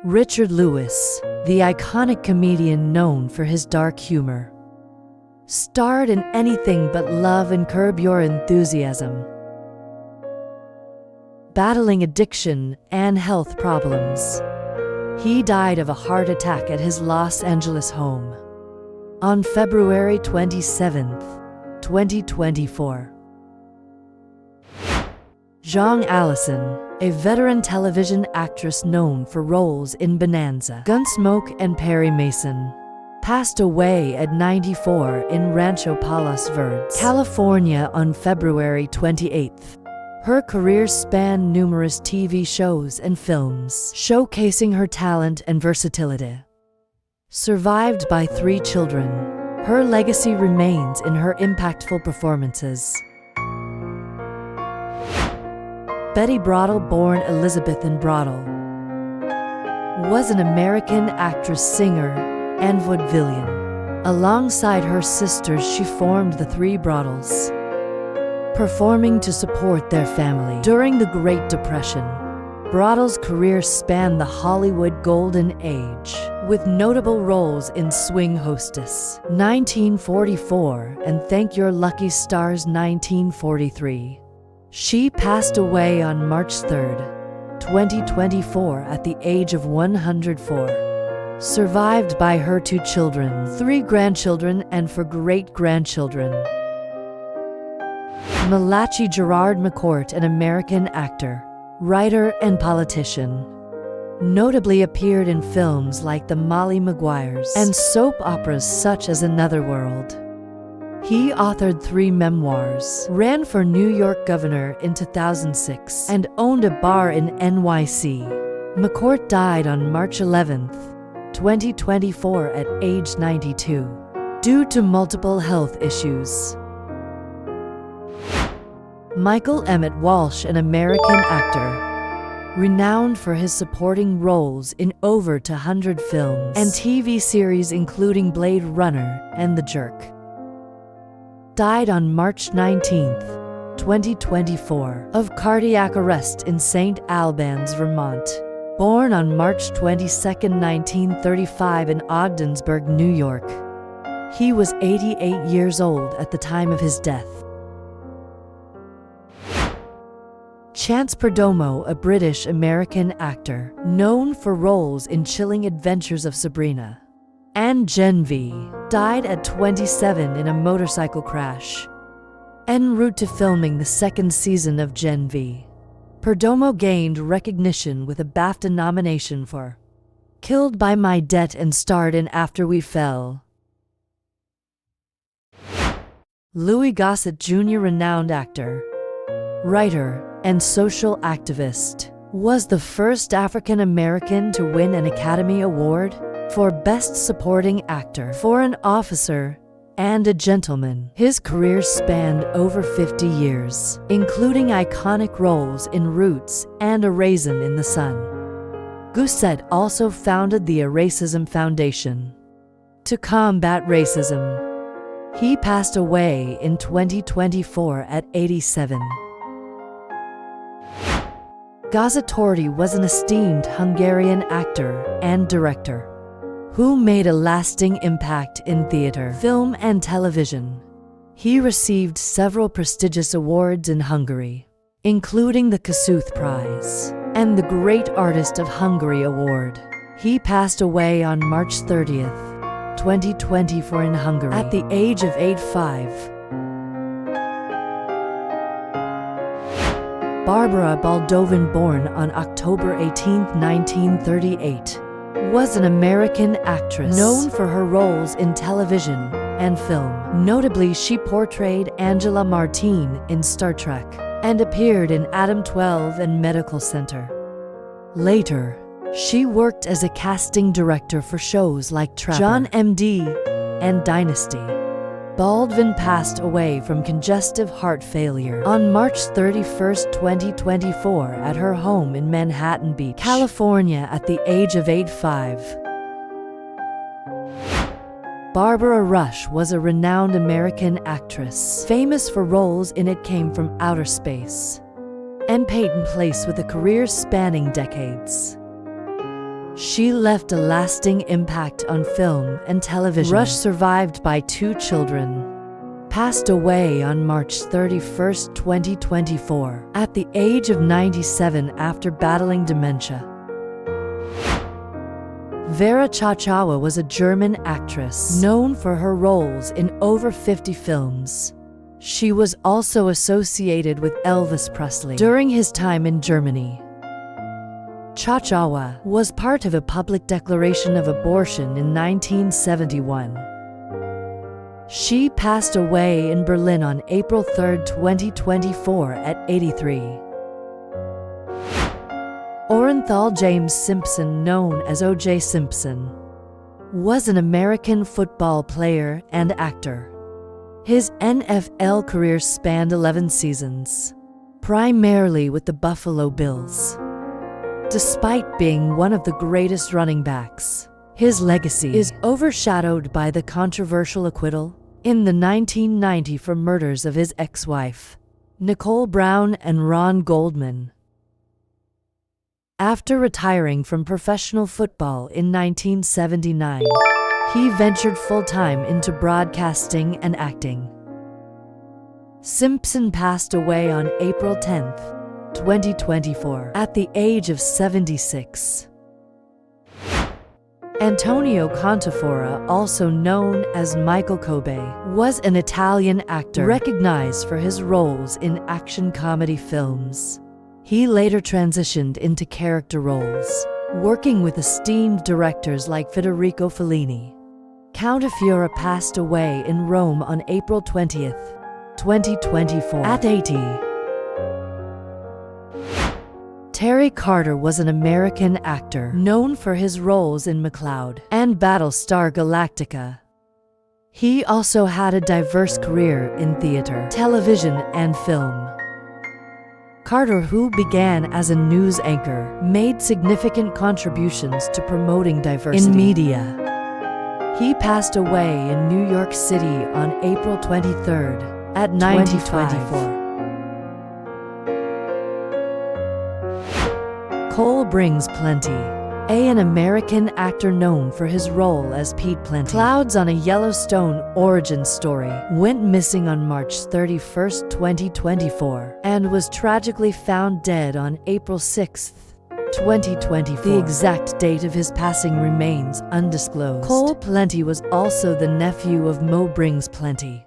Richard Lewis, the iconic comedian known for his dark humor, starred in Anything But Love and Curb Your Enthusiasm. Battling addiction and health problems, he died of a heart attack at his Los Angeles home on February 27, 2024. Allison, a veteran television actress known for roles in Bonanza, Gunsmoke, and Perry Mason, passed away at 94 in Rancho Palos Verdes, California on February 28. Her career spanned numerous TV shows and films, showcasing her talent and versatility. Survived by 3 children, her legacy remains in her impactful performances. Betty Brodel, born Elizabeth Ann Brodel, was an American actress, singer, and vaudevillian. Alongside her sisters, she formed the Three Brodels, performing to support their family. During the Great Depression, Brodel's career spanned the Hollywood Golden Age, with notable roles in Swing Hostess 1944 and Thank Your Lucky Stars 1943. She passed away on March 3, 2024 at the age of 104. Survived by her 2 children, 3 grandchildren, and 4 great-grandchildren. Malachy Gerard McCourt, an American actor, writer, and politician, notably appeared in films like The Molly Maguires and soap operas such as Another World. He authored 3 memoirs, ran for New York governor in 2006, and owned a bar in NYC. McCourt died on March 11, 2024 at age 92, due to multiple health issues. Michael Emmet Walsh, an American actor, renowned for his supporting roles in over 100 films and TV series including Blade Runner and The Jerk, died on March 19, 2024, of cardiac arrest in St. Albans, Vermont. Born on March 22, 1935 in Ogdensburg, New York, he was 88 years old at the time of his death. Chance Perdomo, a British-American actor, known for roles in Chilling Adventures of Sabrina and Gen V, died at 27 in a motorcycle crash en route to filming the 2nd season of Gen V. Perdomo gained recognition with a BAFTA nomination for Killed by My Debt and starred in After We Fell. Louis Gossett Jr., renowned actor, writer, and social activist, was the first African American to win an Academy Award for Best Supporting Actor for an Officer and a Gentleman. His career spanned over 50 years, including iconic roles in Roots and A Raisin in the Sun. Gossett also founded the Racism Foundation to combat racism. He passed away in 2024 at 87. Gazzatorti was an esteemed Hungarian actor and director who made a lasting impact in theater, film, and television. He received several prestigious awards in Hungary, including the Kossuth Prize and the Great Artist of Hungary Award. He passed away on March 30, 2024 in Hungary at the age of 85. Barbara Baldavin, born on October 18, 1938, was an American actress known for her roles in television and film. Notably, she portrayed Angela Martine in Star Trek and appeared in Adam 12 and Medical Center. Later, she worked as a casting director for shows like Trapper, John M.D., and Dynasty. Baldvin passed away from congestive heart failure on March 31, 2024 at her home in Manhattan Beach, California at the age of 85. Barbara Rush was a renowned American actress, famous for roles in It Came from Outer Space and Peyton Place, with a career spanning decades. She left a lasting impact on film and television. Rush, survived by 2 children, passed away on March 31, 2024, at the age of 97 after battling dementia. Vera Tschechowa was a German actress known for her roles in over 50 films. She was also associated with Elvis Presley during his time in Germany. Tschechowa was part of a public declaration of abortion in 1971. She passed away in Berlin on April 3, 2024 at 83. Orenthal James Simpson, known as O.J. Simpson, was an American football player and actor. His NFL career spanned 11 seasons, primarily with the Buffalo Bills. Despite being one of the greatest running backs, his legacy is overshadowed by the controversial acquittal in the 1994 murders of his ex-wife, Nicole Brown and Ron Goldman. After retiring from professional football in 1979, he ventured full-time into broadcasting and acting. Simpson passed away on April 10, 2024, at the age of 76. Antonio Cantafora, also known as Michael Kobe, was an Italian actor recognized for his roles in action comedy films. He later transitioned into character roles, working with esteemed directors like Federico Fellini. Cantafora passed away in Rome on April 20, 2024, at 80. Terry Carter was an American actor known for his roles in McCloud and Battlestar Galactica. He also had a diverse career in theater, television, and film. Carter, who began as a news anchor, made significant contributions to promoting diversity in media. He passed away in New York City on April 23 at 95. Cole brings plenty. An American actor known for his role as Pete Plenty. Clouds on a Yellowstone origin story went missing on March 31, 2024, and was tragically found dead on April 6, 2024. The exact date of his passing remains undisclosed. Cole Plenty was also the nephew of Mo Brings Plenty.